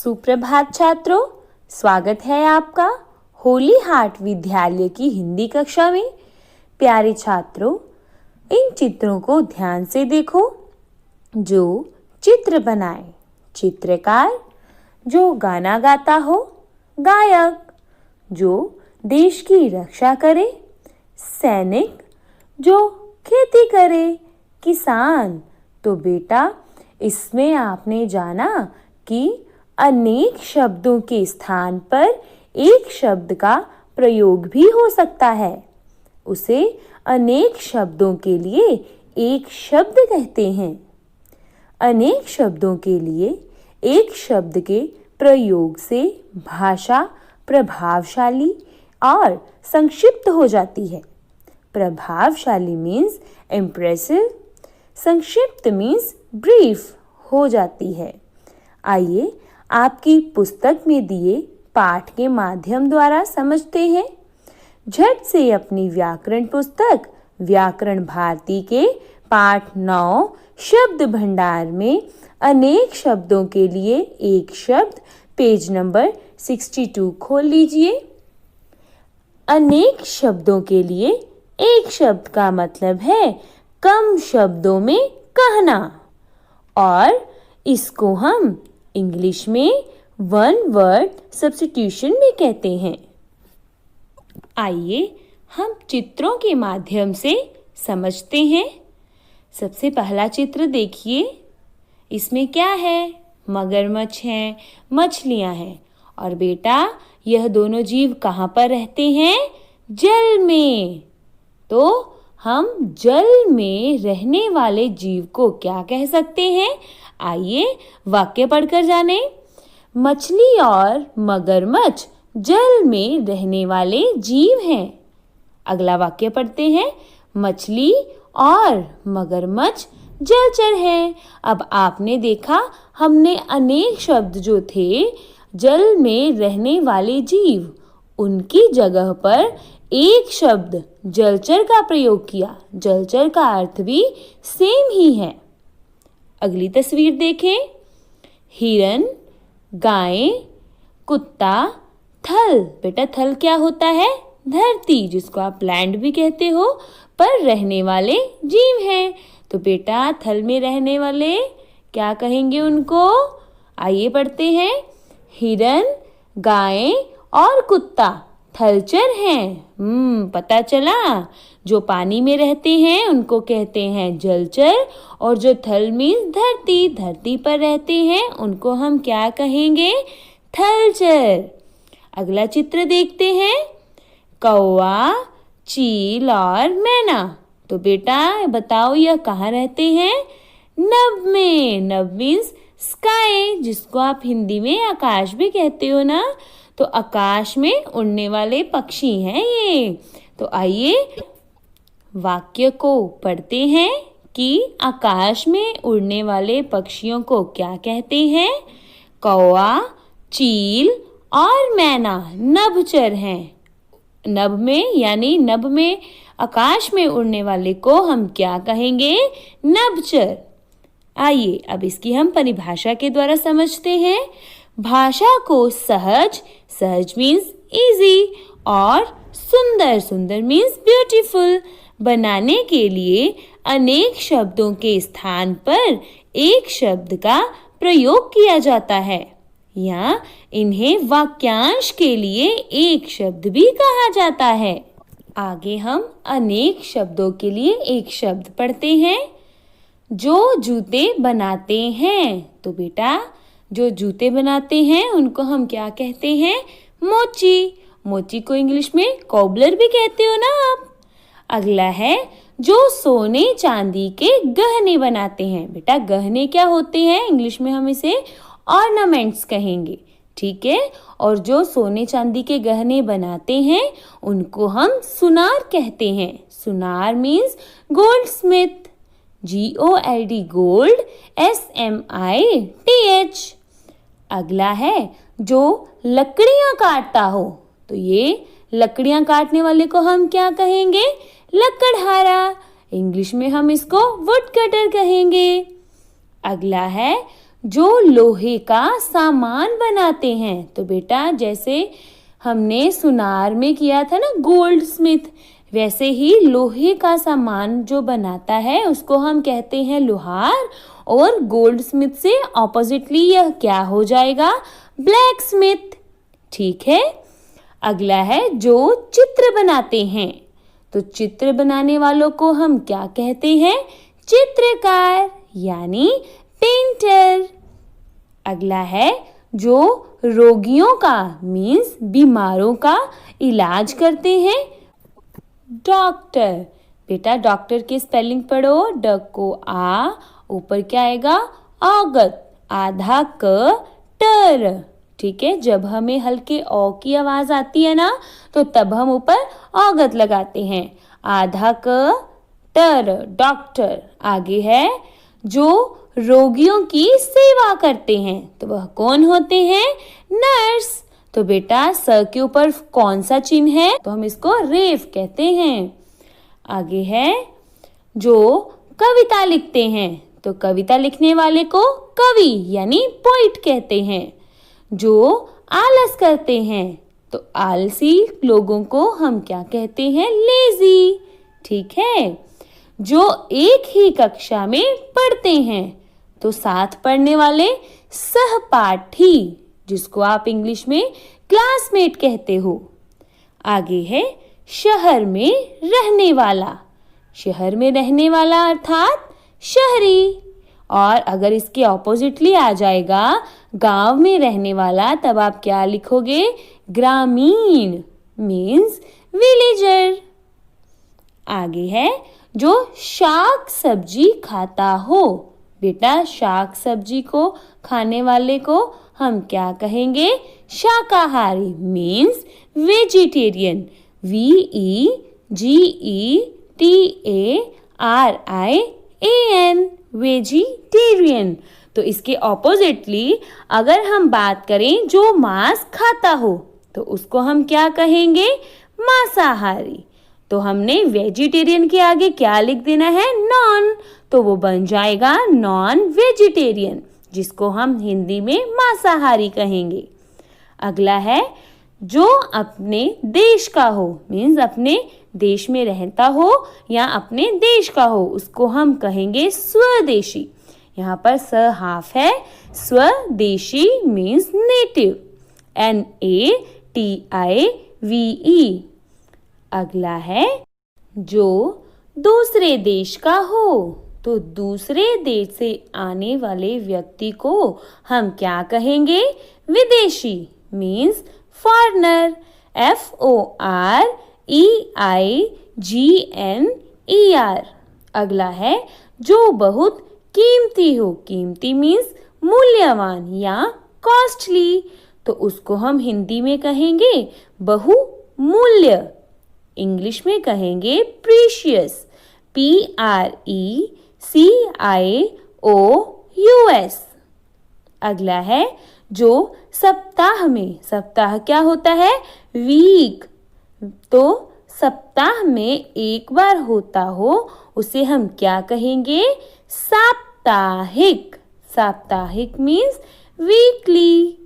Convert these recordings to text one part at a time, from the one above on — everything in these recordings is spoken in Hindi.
सुप्रभात छात्रों, स्वागत है आपका होली हार्ट विद्यालय की हिंदी कक्षा में। प्यारे छात्रों, इन चित्रों को ध्यान से देखो। जो चित्र बनाए चित्रकार, जो गाना गाता हो गायक, जो देश की रक्षा करे सैनिक, जो खेती करे किसान। तो बेटा, इसमें आपने जाना कि अनेक शब्दों के स्थान पर एक शब्द का प्रयोग भी हो सकता है। उसे अनेक शब्दों के लिए एक शब्द कहते हैं। अनेक शब्दों के लिए एक शब्द के प्रयोग से भाषा प्रभावशाली और संक्षिप्त हो जाती है। प्रभावशाली मीन्स इम्प्रेसिव, संक्षिप्त मीन्स ब्रीफ हो जाती है। आइए आपकी पुस्तक में दिए पाठ के माध्यम द्वारा समझते हैं। झट से अपनी व्याकरण पुस्तक व्याकरण भारती के पाठ 9 शब्द भंडार में अनेक शब्दों के लिए एक शब्द पेज नंबर 62 खोल लीजिए। अनेक शब्दों के लिए एक शब्द का मतलब है कम शब्दों में कहना, और इसको हम इंग्लिश में वन वर्ड सब्स्टिट्यूशन में कहते हैं। आइए हम चित्रों के माध्यम से समझते हैं। सबसे पहला चित्र देखिए। इसमें क्या है? मगरमच्छ हैं, मछलियां हैं। और बेटा, यह दोनों जीव कहाँ पर रहते हैं? जल में। तो हम जल में रहने वाले जीव को क्या कह सकते हैं? आइए वाक्य पढ़कर जाने। मछली और मगरमच्छ जल में रहने वाले जीव हैं। अगला वाक्य पढ़ते हैं। मछली और मगरमच्छ जलचर हैं। अब आपने देखा, हमने अनेक शब्द जो थे जल में रहने वाले जीव, उनकी जगह पर एक शब्द जलचर का प्रयोग किया। जलचर का अर्थ भी सेम ही है। अगली तस्वीर देखें। हिरन, गाय, कुत्ता, थल। बेटा, थल क्या होता है? धरती, जिसको आप लैंड भी कहते हो, पर रहने वाले जीव हैं। तो बेटा, थल में रहने वाले क्या कहेंगे उनको? आइए पढ़ते हैं। हिरन, गाय और कुत्ता थलचर हैं। पता चला। जो पानी में रहते हैं उनको कहते हैं जलचर, और जो थल मीन्स धरती, धरती पर रहते हैं उनको हम क्या कहेंगे? थलचर। अगला चित्र देखते हैं। कौवा, चील और मैना। तो बेटा बताओ, यह कहाँ रहते हैं? नभ में। नभ मीन्स स्काई, जिसको आप हिंदी में आकाश भी कहते हो ना। तो आकाश में उड़ने वाले पक्षी हैं ये। तो आइए वाक्य को पढ़ते हैं कि आकाश में उड़ने वाले पक्षियों को क्या कहते हैं? कौवा, चील और मैना नभचर हैं। नभ में यानी नभ में आकाश में उड़ने वाले को हम क्या कहेंगे? नभचर। आइए अब इसकी हम परिभाषा के द्वारा समझते हैं। भाषा को सहज, सहज मीन्स इजी, और सुंदर, सुंदर मीन्स ब्यूटीफुल बनाने के लिए अनेक शब्दों के स्थान पर एक शब्द का प्रयोग किया जाता है, या इन्हें वाक्यांश के लिए एक शब्द भी कहा जाता है। आगे हम अनेक शब्दों के लिए एक शब्द पढ़ते हैं। जो जूते बनाते हैं। तो बेटा, जो जूते बनाते हैं उनको हम क्या कहते हैं? मोची। मोची को इंग्लिश में कोबलर भी कहते हो ना आप। अगला है जो सोने चांदी के गहने बनाते हैं। बेटा, गहने क्या होते हैं? इंग्लिश में हम इसे ऑर्नामेंट्स कहेंगे, ठीक है। और जो सोने चांदी के गहने बनाते हैं उनको हम सुनार कहते हैं। सुनार means gold Smith, GOLD, gold, SMITH। अगला है जो लकड़ियां काटता हो। तो ये लकड़ियां काटने वाले को हम क्या कहेंगे? लकड़हारा। इंग्लिश में हम इसको वुड कटर कहेंगे। अगला है जो लोहे का सामान बनाते हैं। तो बेटा जैसे हमने सुनार में किया था ना गोल्ड स्मिथ, वैसे ही लोहे का सामान जो बनाता है उसको हम कहते हैं लोहार, और गोल्ड स्मिथ से ऑपोजिटली यह क्या हो जाएगा, ब्लैक स्मिथ। ठीक है। अगला है जो चित्र बनाते हैं। तो चित्र बनाने वालों को हम क्या कहते हैं, चित्रकार यानी पेंटर। अगला है जो रोगियों का मीन्स बीमारों का इलाज करते हैं, डॉक्टर। बेटा डॉक्टर की स्पेलिंग पढ़ो, ड को आ, ऊपर क्या आएगा, औगत, आधा क टर। ठीक है, जब हमें हल्के औ की आवाज आती है ना तो तब हम ऊपर औगत लगाते हैं, आधा क टर, डॉक्टर। आगे है जो रोगियों की सेवा करते हैं, तो वह कौन होते हैं, नर्स। तो बेटा स के ऊपर कौन सा चिन्ह है, तो हम इसको रेफ कहते हैं। आगे है जो कविता लिखते हैं, तो कविता लिखने वाले को कवि यानी पोइट कहते हैं। जो आलस करते हैं, तो आलसी लोगों को हम क्या कहते हैं, लेजी। ठीक है। जो एक ही कक्षा में पढ़ते हैं, तो साथ पढ़ने वाले सहपाठी, जिसको आप इंग्लिश में क्लासमेट कहते हो। आगे है शहर में रहने वाला, शहर में रहने वाला अर्थात शहरी। और अगर इसके ऑपोजिटली आ जाएगा गांव में रहने वाला, तब आप क्या लिखोगे, ग्रामीण मीन्स विलेजर। आगे है जो शाक सब्जी खाता हो। बेटा शाक सब्जी को खाने वाले को हम क्या कहेंगे, शाकाहारी मीन्स वेजिटेरियन, VEGETARIAN, वेजिटेरियन। तो इसके ऑपोजिटली अगर हम बात करें जो मांस खाता हो, तो उसको हम क्या कहेंगे, मांसाहारी। तो हमने वेजिटेरियन के आगे क्या लिख देना है, नॉन, तो वो बन जाएगा नॉन वेजिटेरियन, जिसको हम हिंदी में मांसाहारी कहेंगे। अगला है जो अपने देश का हो, मीन्स अपने देश में रहता हो या अपने देश का हो, उसको हम कहेंगे स्वदेशी। यहाँ पर स हाफ है, स्वदेशी मीन्स नेटिव, NATIVE। अगला है जो दूसरे देश का हो, तो दूसरे देश से आने वाले व्यक्ति को हम क्या कहेंगे, विदेशी मीन्स फॉरेनर, FOREIGNER। अगला है जो बहुत कीमती हो, कीमती मीन्स मूल्यवान या कॉस्टली, तो उसको हम हिंदी में कहेंगे बहुमूल्य, इंग्लिश में कहेंगे प्रीशियस, PRECIOUS। अगला है जो सप्ताह में, सप्ताह क्या होता है, वीक, तो सप्ताह में एक बार होता हो उसे हम क्या कहेंगे, साप्ताहिक, साप्ताहिक मीन्स वीकली।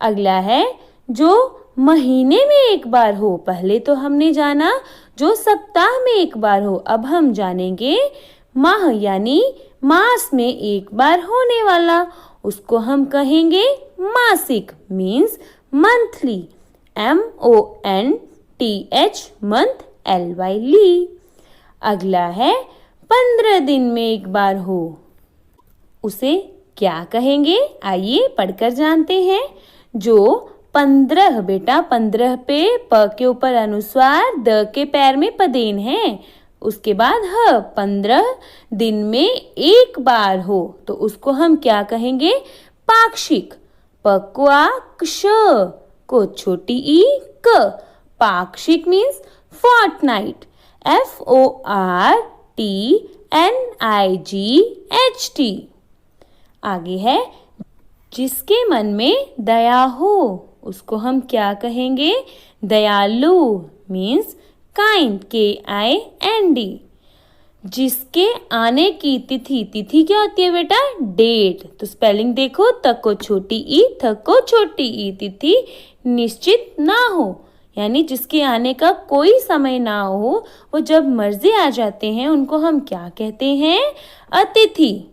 अगला है जो महीने में एक बार हो, पहले तो हमने जाना जो सप्ताह में एक बार हो, अब हम जानेंगे माह यानी मास में एक बार होने वाला, उसको हम कहेंगे मासिक means monthly, MONTH month, LY। अगला है 15 दिन में एक बार हो, उसे क्या कहेंगे, आइए पढ़कर जानते हैं। जो 15, बेटा 15 पे प के ऊपर अनुस्वार, द के पैर में पदेन है, उसके बाद ह, 15 दिन में एक बार हो, तो उसको हम क्या कहेंगे, पाक्षिक, प को आ, क्ष को छोटी ई क, पाक्षिक मीन्स फोर्टनाइट, FORTNIGHT। आगे है जिसके मन में दया हो, उसको हम क्या कहेंगे, दयालु मीन्स काइंड, KIND। जिसके आने की तिथि, तिथि क्या होती है बेटा? डेट। तो स्पेलिंग देखो, त को छोटी ई, थ को छोटी ई, तिथि निश्चित ना हो, यानी जिसके आने का कोई समय ना हो, वो जब मर्जी आ जाते हैं, उनको हम क्या कहते हैं? अतिथि,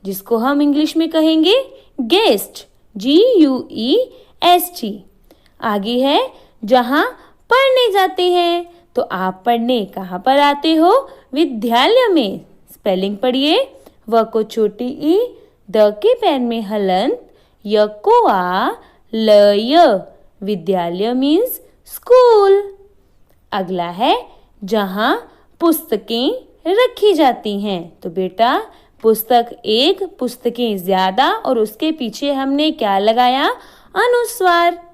जिसको हम इंग्लिश में कहेंगे गेस्ट, GUEST। आगे है जहाँ पढ़ने जाते हैं, तो आप पढ़ने कहाँ पर आते हो? विद्यालय में। स्पेलिंग पढ़िए, व को छोटी ई, द के पैर में हलंत, य को आ, ल य। विद्यालय मीन्स स्कूल। अगला है जहाँ पुस्तकें रखी जाती हैं, तो बेटा पुस्तक एक, पुस्तकें ज्यादा, और उसके पीछे हमने क्या लगाया? अनुस्वार।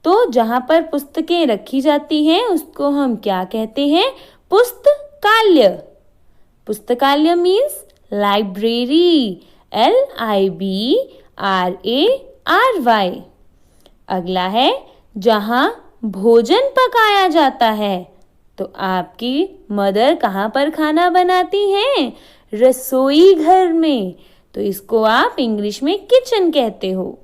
तो जहाँ पर पुस्तकें रखी जाती हैं उसको हम क्या कहते हैं? पुस्तकालय। पुस्तकालय मीन्स लाइब्रेरी, LIBRARY। अगला है जहाँ भोजन पकाया जाता है, तो आपकी मदर कहाँ पर खाना बनाती हैं? रसोई घर में, तो इसको आप इंग्लिश में किचन कहते हो।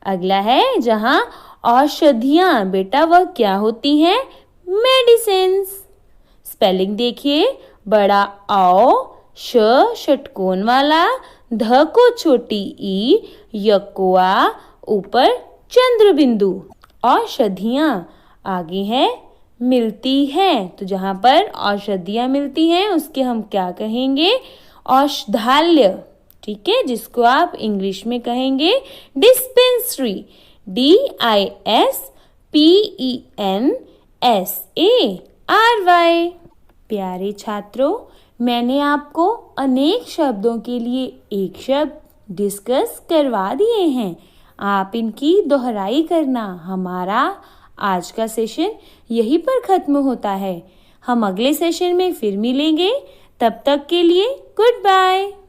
अगला है जहाँ औषधियाँ, बेटा वह क्या होती हैं? मेडिसिन्स। स्पेलिंग देखिए, बड़ा औ, श षटकोण वाला, ध को छोटी ई, य को आ, ऊपर चंद्र बिंदु। औषधियाँ आगे है मिलती है, तो जहाँ पर औषधियाँ मिलती हैं उसके हम क्या कहेंगे? औषधालय। ठीक है, जिसको आप इंग्लिश में कहेंगे डिस्पेंसरी, DISPENSARY। प्यारे छात्रों, मैंने आपको अनेक शब्दों के लिए एक शब्द डिस्कस करवा दिए हैं। आप इनकी दोहराई करना। हमारा आज का सेशन यहीं पर खत्म होता है। हम अगले सेशन में फिर मिलेंगे। तब तक के लिए गुड बाय।